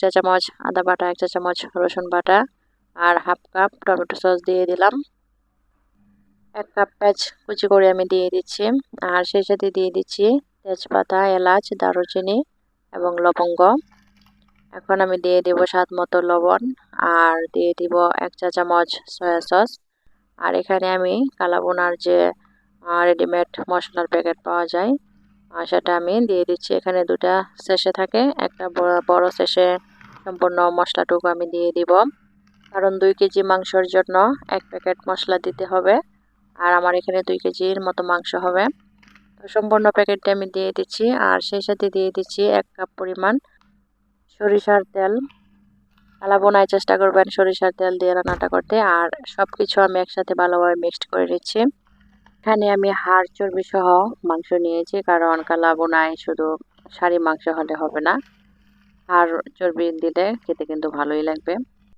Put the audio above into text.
চা চামচ আদা বাটা, 1 চা চামচ রসুন বাটা আর হাফ কাপ টমেটো সস দিয়ে দিলাম। 1 কাপ পেঁয়াজ কুচি করে আমি দিয়ে দিচ্ছি। আর সেই সাথে দিয়ে দিচ্ছি তেজপাতা, এলাচ, দারুচিনি এবং লবঙ্গ। এখন আমি দিয়ে দেব স্বাদ মতো লবণ আর দিয়ে দিব 1 চা চামচ সয়া সস। আর এখানে আমি কালাভুনার যে রেডিমেড মশলার প্যাকেট পাওয়া যায় সেটা আমি দিয়ে দিচ্ছি। এখানে 2টা সেশে থাকে, একটা বড় সেশে সম্পূর্ণ মশলাটুকু আমি দিয়ে দিব, কারণ 2 কেজি মাংসের জন্য 1 প্যাকেট মশলা দিতে হবে। আর আমার এখানে 2 কেজির মতো মাংস হবে, তো সম্পূর্ণ প্যাকেটটা আমি দিয়ে দিচ্ছি। আর সেই সাথে দিয়ে দিচ্ছি 1 কাপ পরিমাণ সরিষার তেল। কালাভুনায় চেষ্টা করবেন সরিষার তেল দিয়ে রান্নাটা করতে। আর সব কিছু আমি একসাথে ভালোভাবে মিক্সড করে নিচ্ছি। এখানে আমি হাড় চর্বি সহ মাংস নিয়েছি, কারণ কালাভুনায় শুধু সারি মাংস হলে হবে না, হাড় চর্বি দিলে খেতে কিন্তু ভালোই লাগবে।